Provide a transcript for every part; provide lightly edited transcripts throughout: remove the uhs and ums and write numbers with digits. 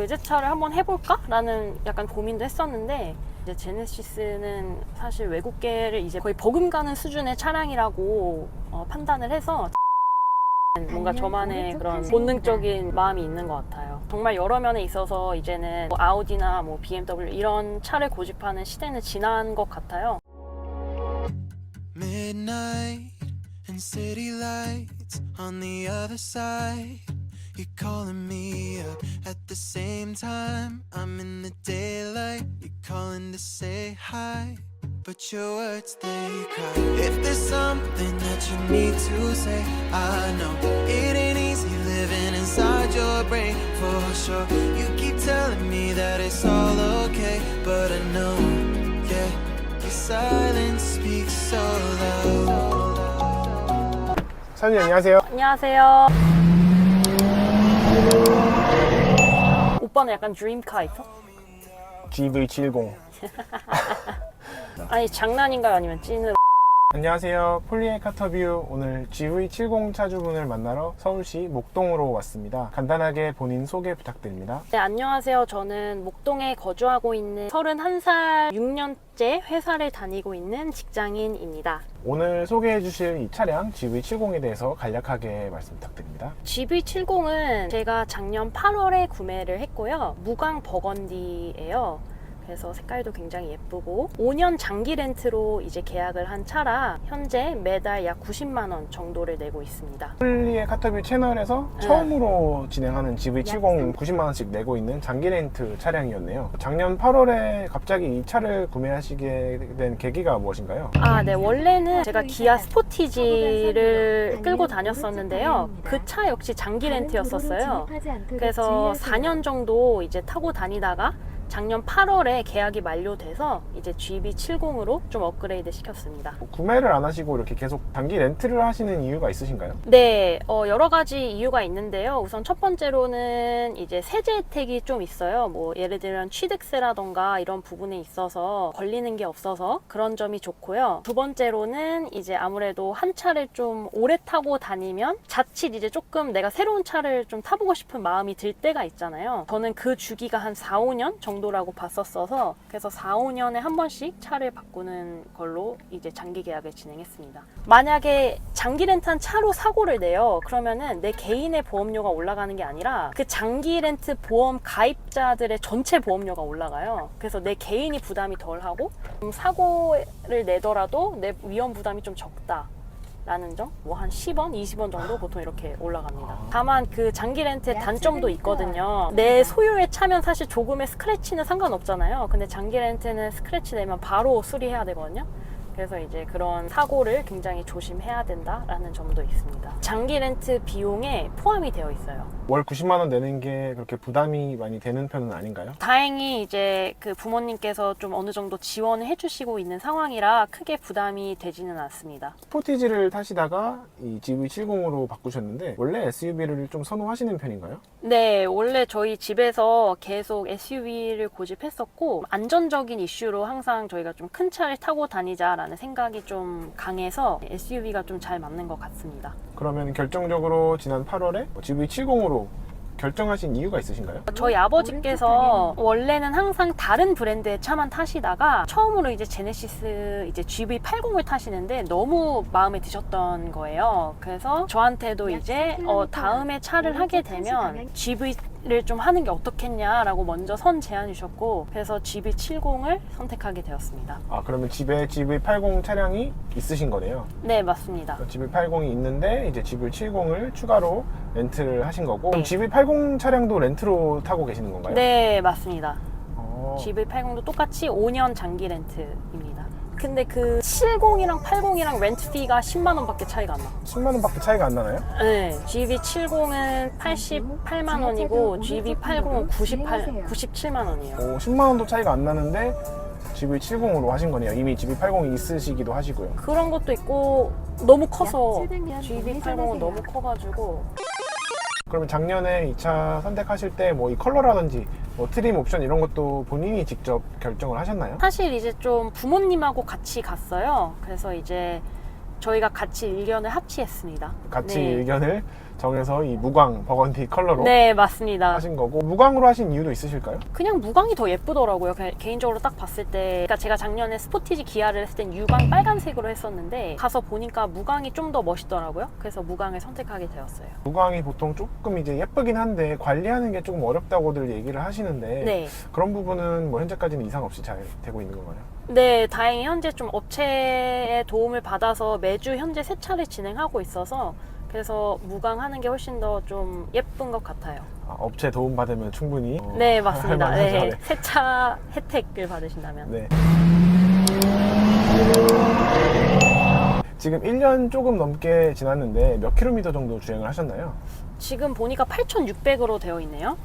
외제차를 한번 해볼까? 라는 약간 고민도 했었는데 이제 제네시스는 사실 외국계를 이제 거의 버금가는 수준의 차량이라고 판단을 해서 뭔가 저만의 그런 본능적인 마음이 있는 것 같아요. 정말 여러 면에 있어서 이제는 뭐 아우디나 뭐 BMW 이런 차를 고집하는 시대는 지난 것 같아요. Midnight and city lights on the other side. You're calling me up at the same time. I'm in the daylight. You're calling to say hi, but your words they cry. If there's something that you need to say, I know it ain't easy living inside your brain for sure. You keep telling me that it's all okay, but I know, yeah, your silence speaks so loud. 사장님 안녕하세요. 안녕하세요. 오빠는 약간 드림카 있어? GV70. 아니 장난인가요? 아니면 찐으로? 안녕하세요. 폴리의 카터뷰. 오늘 GV70 차주분을 만나러 서울시 목동으로 왔습니다. 간단하게 본인 소개 부탁드립니다. 네, 안녕하세요. 저는 목동에 거주하고 있는 31살 6년째 회사를 다니고 있는 직장인입니다. 오늘 소개해 주실 이 차량 GV70에 대해서 간략하게 말씀 부탁드립니다. GV70은 제가 작년 8월에 구매를 했고요. 무광 버건디예요. 그래서 색깔도 굉장히 예쁘고 5년 장기 렌트로 이제 계약을 한 차라 현재 매달 약 90만 원 정도를 내고 있습니다. 폴리의 카터뷰 채널에서 처음으로 진행하는 GV70 90만 원씩 내고 있는 장기 렌트 차량이었네요. 작년 8월에 갑자기 이 차를 구매하시게 된 계기가 무엇인가요? 네. 원래는 제가 기아 스포티지를 끌고 다녔었는데요. 그 차 역시 장기 렌트였었어요. 그래서 4년 정도 이제 타고 다니다가 작년 8월에 계약이 만료돼서 이제 GV70으로 좀 업그레이드 시켰습니다. 구매를 안 하시고 이렇게 계속 단기 렌트를 하시는 이유가 있으신가요? 네, 여러 가지 이유가 있는데요. 우선 첫 번째로는 이제 세제 혜택이 좀 있어요. 뭐 예를 들면 취득세라던가 이런 부분에 있어서 걸리는 게 없어서 그런 점이 좋고요. 두 번째로는 이제 아무래도 한 차를 좀 오래 타고 다니면 자칫 이제 조금 내가 새로운 차를 좀 타보고 싶은 마음이 들 때가 있잖아요. 저는 그 주기가 한 4, 5년 정도라고 봤었어서 그래서 4, 5년에 한 번씩 차를 바꾸는 걸로 이제 장기 계약을 진행했습니다. 만약에 장기 렌트한 차로 사고를 내요. 그러면은 내 개인의 보험료가 올라가는 게 아니라 그 장기 렌트 보험 가입자들의 전체 보험료가 올라가요. 그래서 내 개인이 부담이 덜하고 사고를 내더라도 내 위험 부담이 좀 적다. 라는 점, 뭐 한 10원, 20원 정도 보통 이렇게 올라갑니다. 다만 그 장기 렌트의 단점도 있거든요. 내 소유의 차면 사실 조금의 스크래치는 상관없잖아요. 근데 장기 렌트는 스크래치 내면 바로 수리해야 되거든요. 그래서 이제 그런 사고를 굉장히 조심해야 된다라는 점도 있습니다. 장기 렌트 비용에 포함이 되어 있어요. 월 90만 원 내는 게 그렇게 부담이 많이 되는 편은 아닌가요? 다행히 이제 그 부모님께서 좀 어느 정도 지원을 해주시고 있는 상황이라 크게 부담이 되지는 않습니다. 스포티지를 타시다가 이 GV70으로 바꾸셨는데 원래 SUV를 좀 선호하시는 편인가요? 네, 원래 저희 집에서 계속 SUV를 고집했었고 안전적인 이슈로 항상 저희가 좀 큰 차를 타고 다니자라는 생각이 좀 강해서 SUV가 좀 잘 맞는 것 같습니다. 그러면 결정적으로 지난 8월에 GV70으로 결정하신 이유가 있으신가요? 저희 아버지께서 원래는 항상 다른 브랜드의 차만 타시다가 처음으로 이제 제네시스 이제 GV80을 타시는데 너무 마음에 드셨던 거예요. 그래서 저한테도 이제 다음에 차를 하게 되면 GV를 좀 하는 게 어떻겠냐라고 먼저 선 제안 주셨고 그래서 GV70을 선택하게 되었습니다. 그러면 집에 GV80 차량이 있으신 거네요? 네, 맞습니다. GV80이 있는데 이제 GV70을 추가로 렌트를 하신 거고 네. GV80 차량도 렌트로 타고 계시는 건가요? 네, 맞습니다. GV80도 똑같이 5년 장기 렌트입니다. 근데 그 70이랑 80이랑 렌트 피가 10만 원밖에 차이가 안 나. 10만 원밖에 차이가 안 나나요? 네, GV70은 88만 원이고 GV80은 97만 원이에요. 10만 원도 차이가 안 나는데 GV70으로 하신 거네요. 이미 GV80이 있으시기도 하시고요. 그런 것도 있고 너무 커서 GV80은 너무 커가지고. 그러면 작년에 이 차 선택하실 때 뭐 이 컬러라든지 뭐 트림 옵션 이런 것도 본인이 직접 결정을 하셨나요? 사실 이제 좀 부모님하고 같이 갔어요. 그래서 이제 저희가 같이 의견을 합치했습니다. 같이 네. 의견을 정해서 이 무광 버건디 컬러로 네, 맞습니다. 하신 거고, 무광으로 하신 이유도 있으실까요? 그냥 무광이 더 예쁘더라고요. 그냥 개인적으로 딱 봤을 때, 그러니까 제가 작년에 스포티지 기아를 했을 땐 유광 빨간색으로 했었는데 가서 보니까 무광이 좀 더 멋있더라고요. 그래서 무광을 선택하게 되었어요. 무광이 보통 조금 이제 예쁘긴 한데 관리하는 게 조금 어렵다고들 얘기를 하시는데 네. 그런 부분은 뭐 현재까지는 이상 없이 잘 되고 있는 건가요? 네, 다행히 현재 좀 업체의 도움을 받아서 매주 현재 세차를 진행하고 있어서 그래서 무광하는 게 훨씬 더 좀 예쁜 것 같아요. 아, 업체 도움 받으면 충분히 네, 맞습니다. 할 만하죠. 네, 네. 세차 혜택을 받으신다면. 네. 지금 1년 조금 넘게 지났는데 몇 킬로미터 정도 주행을 하셨나요? 지금 보니까 8,600으로 되어 있네요.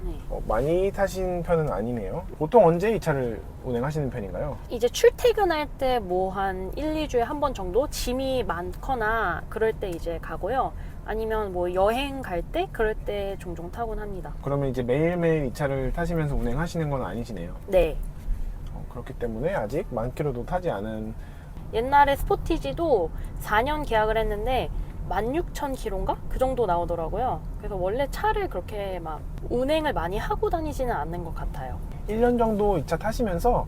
네. 많이 타신 편은 아니네요. 보통 언제 이 차를 운행하시는 편인가요? 이제 출퇴근할 때 뭐 한 1, 2주에 한 번 정도 짐이 많거나 그럴 때 이제 가고요. 아니면 뭐 여행 갈 때 그럴 때 종종 타곤 합니다. 그러면 이제 매일매일 이 차를 타시면서 운행하시는 건 아니시네요. 네. 그렇기 때문에 아직 만 킬로도 타지 않은. 옛날에 스포티지도 4년 계약을 했는데 16,000km인가? 그 정도 나오더라고요. 그래서 원래 차를 그렇게 막 운행을 많이 하고 다니지는 않는 것 같아요. 1년 정도 이 차 타시면서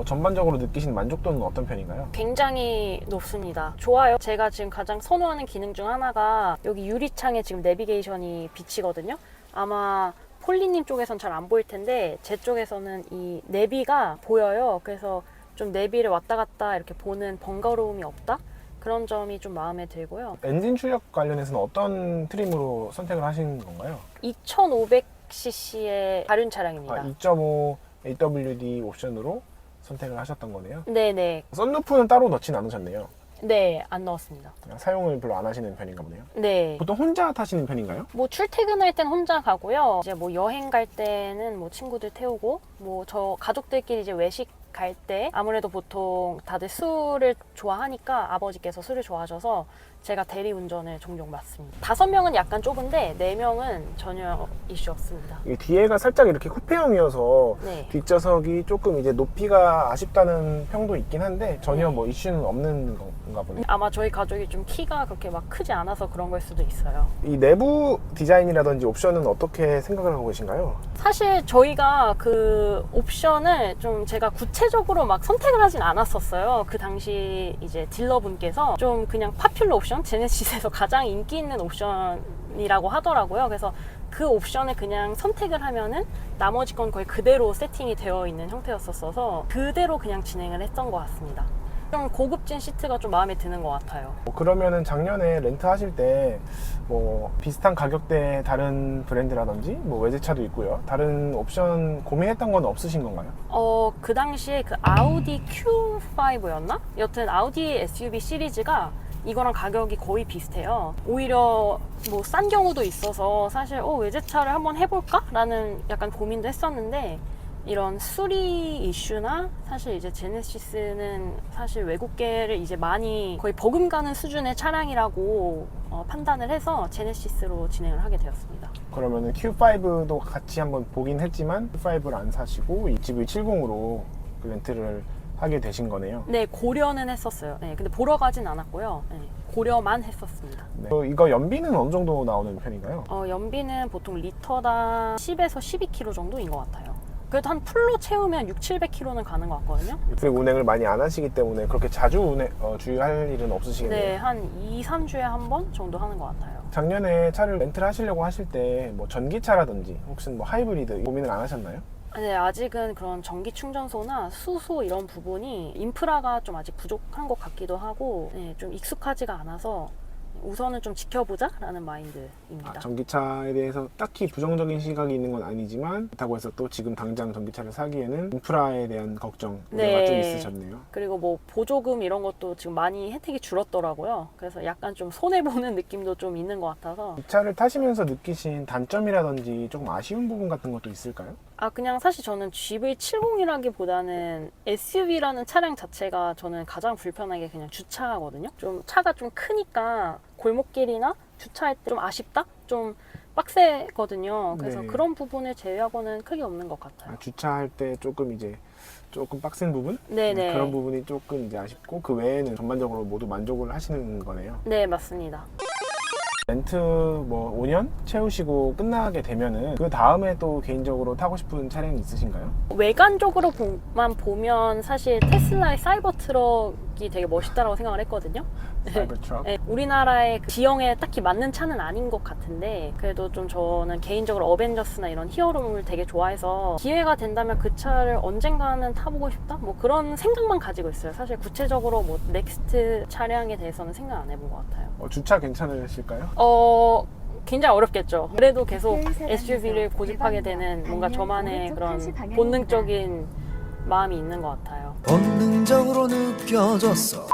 전반적으로 느끼시는 만족도는 어떤 편인가요? 굉장히 높습니다. 좋아요. 제가 지금 가장 선호하는 기능 중 하나가 여기 유리창에 지금 내비게이션이 비치거든요. 아마 폴리님 쪽에선 잘 안 보일 텐데 제 쪽에서는 이 내비가 보여요. 그래서 좀 내비를 왔다 갔다 이렇게 보는 번거로움이 없다? 그런 점이 좀 마음에 들고요. 엔진 출력 관련해서는 어떤 트림으로 선택을 하신 건가요? 2500cc의 다륜 차량입니다. 2.5 AWD 옵션으로 선택을 하셨던 거네요. 네네. 썬루프는 따로 넣진 않으셨네요. 네, 안 넣었습니다. 그냥 사용을 별로 안 하시는 편인가 보네요. 네. 보통 혼자 타시는 편인가요? 뭐 출퇴근할 땐 혼자 가고요. 이제 뭐 여행 갈 때는 뭐 친구들 태우고, 뭐 저 가족들끼리 이제 외식 갈 때 아무래도 보통 다들 술을 좋아하니까 아버지께서 술을 좋아하셔서 제가 대리 운전을 종종 맡습니다. 5명은 약간 좁은데 4명은 전혀 이슈 없습니다. 이 뒤에가 살짝 이렇게 쿠페형이어서 네. 뒷좌석이 조금 이제 높이가 아쉽다는 평도 있긴 한데 전혀 뭐 이슈는 없는 건가 보네요. 아마 저희 가족이 좀 키가 그렇게 막 크지 않아서 그런 걸 수도 있어요. 이 내부 디자인이라든지 옵션은 어떻게 생각을 하고 계신가요? 사실 저희가 그 옵션을 좀 제가 구체적으로 막 선택을 하진 않았었어요. 그 당시 이제 딜러분께서 좀 그냥 파퓰러 옵션, 제네시스에서 가장 인기 있는 옵션이라고 하더라고요. 그래서 그 옵션을 그냥 선택을 하면은 나머지 건 거의 그대로 세팅이 되어 있는 형태였었어서 그대로 그냥 진행을 했던 것 같습니다. 좀 고급진 시트가 좀 마음에 드는 것 같아요. 그러면은 작년에 렌트 하실 때 뭐 비슷한 가격대 다른 브랜드라든지 뭐 외제차도 있고요. 다른 옵션 고민했던 건 없으신 건가요? 그 당시에 그 아우디 Q5였나? 여튼 아우디 SUV 시리즈가 이거랑 가격이 거의 비슷해요. 오히려 뭐 싼 경우도 있어서 사실 외제차를 한번 해볼까? 라는 약간 고민도 했었는데 이런 수리 이슈나 사실 이제 제네시스는 사실 외국계를 이제 많이 거의 버금가는 수준의 차량이라고 판단을 해서 제네시스로 진행을 하게 되었습니다. 그러면은 Q5도 같이 한번 보긴 했지만 Q5를 안 사시고 이 GV70으로 렌트를 하게 되신 거네요. 네, 고려는 했었어요. 네, 근데 보러 가진 않았고요. 네, 고려만 했었습니다. 네. 이거 연비는 어느 정도 나오는 편인가요? 연비는 보통 리터당 10에서 12km 정도인 것 같아요. 그래도 한 풀로 채우면 600-700km는 가는 것 같거든요. 그리고 운행을 많이 안 하시기 때문에 그렇게 자주 주유할 일은 없으시겠네요. 네, 한 2-3주에 한 번 정도 하는 것 같아요. 작년에 차를 렌트를 하시려고 하실 때 뭐 전기차라든지 혹시 뭐 하이브리드 고민을 안 하셨나요? 네, 아직은 그런 전기 충전소나 수소 이런 부분이 인프라가 좀 아직 부족한 것 같기도 하고 네, 좀 익숙하지가 않아서 우선은 좀 지켜보자 라는 마인드입니다. 전기차에 대해서 딱히 부정적인 시각이 있는 건 아니지만 그렇다고 해서 또 지금 당장 전기차를 사기에는 인프라에 대한 걱정 우려가 좀 있으셨네요. 그리고 뭐 보조금 이런 것도 지금 많이 혜택이 줄었더라고요. 그래서 약간 좀 손해보는 느낌도 좀 있는 것 같아서 이 차를 타시면서 느끼신 단점이라든지 조금 아쉬운 부분 같은 것도 있을까요? 그냥 사실 저는 GV70이라기보다는 SUV라는 차량 자체가 저는 가장 불편하게 그냥 주차하거든요. 좀 차가 좀 크니까 골목길이나 주차할 때 좀 아쉽다? 좀 빡세거든요. 그래서 네. 그런 부분을 제외하고는 크게 없는 것 같아요. 주차할 때 조금 빡센 부분? 네네. 그런 부분이 조금 이제 아쉽고 그 외에는 전반적으로 모두 만족을 하시는 거네요. 네, 맞습니다. 렌트 뭐 5년 채우시고 끝나게 되면은 그 다음에 또 개인적으로 타고 싶은 차량이 있으신가요? 외관적으로만 보면 사실 테슬라의 사이버 트럭이 되게 멋있다라고 생각을 했거든요. 사이버 트럭? 네, 우리나라의 그 지형에 딱히 맞는 차는 아닌 것 같은데 그래도 좀 저는 개인적으로 어벤져스나 이런 히어로물 되게 좋아해서 기회가 된다면 그 차를 언젠가는 타보고 싶다? 뭐 그런 생각만 가지고 있어요. 사실 구체적으로 뭐 넥스트 차량에 대해서는 생각 안 해본 것 같아요. 주차 괜찮으실까요? 굉장히 어렵겠죠. 그래도 계속 SUV를 고집하게 되는 뭔가 저만의 그런 본능적인 마음이 있는 것 같아요. 본능적으로 느껴졌어.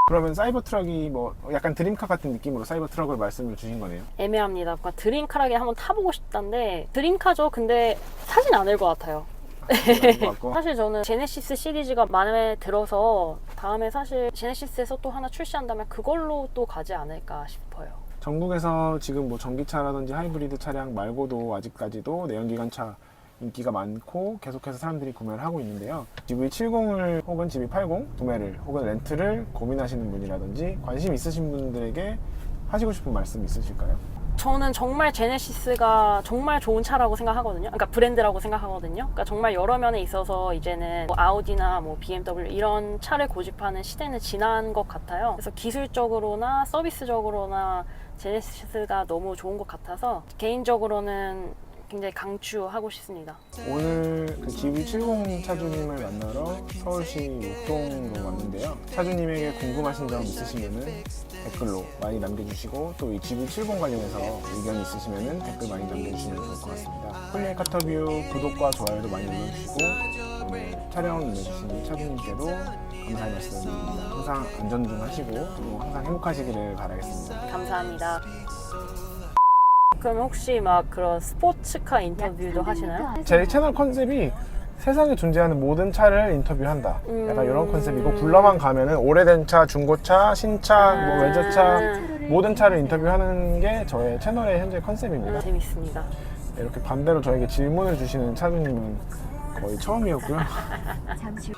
그러면 사이버 트럭이 뭐 약간 드림카 같은 느낌으로 사이버 트럭을 말씀을 주신 거네요. 애매합니다. 뭔가 드림카라게 한번 타보고 싶다는데 드림카죠. 근데 사진 않을 것 같아요. 아닌 것 같고. 사실 저는 제네시스 시리즈가 마음에 들어서 다음에 사실 제네시스에서 또 하나 출시한다면 그걸로 또 가지 않을까 싶어요. 전국에서 지금 뭐 전기차라든지 하이브리드 차량 말고도 아직까지도 내연기관차 인기가 많고 계속해서 사람들이 구매를 하고 있는데요. GV70을 혹은 GV80 구매를 혹은 렌트를 고민하시는 분이라든지 관심 있으신 분들에게 하시고 싶은 말씀 있으실까요? 저는 정말 제네시스가 정말 좋은 차라고 생각하거든요. 그러니까 브랜드라고 생각하거든요. 그러니까 정말 여러 면에 있어서 이제는 뭐 아우디나 뭐 BMW 이런 차를 고집하는 시대는 지난 것 같아요. 그래서 기술적으로나 서비스적으로나 제네시스가 너무 좋은 것 같아서 개인적으로는 굉장히 강추하고 싶습니다. 오늘 그 GV70 차주님을 만나러 서울시 목동으로 왔는데요. 차주님에게 궁금하신 점 있으시면은 댓글로 많이 남겨주시고 또 이 GV70 관련해서 의견이 있으시면은 댓글 많이 남겨주시면 좋을 것 같습니다. 폴리의 카터뷰 구독과 좋아요도 많이 눌러주시고 오늘 촬영 임해주신 차주님께도 감사의 말씀드립니다. 항상 안전운전하시고 또 항상 행복하시기를 바라겠습니다. 감사합니다. 그럼 혹시 막 그런 스포츠카 인터뷰도 하시나요? 제 채널 컨셉이 세상에 존재하는 모든 차를 인터뷰한다. 약간 이런 컨셉이고 굴러만 가면은 오래된 차, 중고차, 신차, 뭐 외제차 모든 차를 인터뷰하는 게 저의 채널의 현재 컨셉입니다. 재밌습니다. 이렇게 반대로 저에게 질문을 주시는 차주님은 거의 처음이었고요. 잠시 후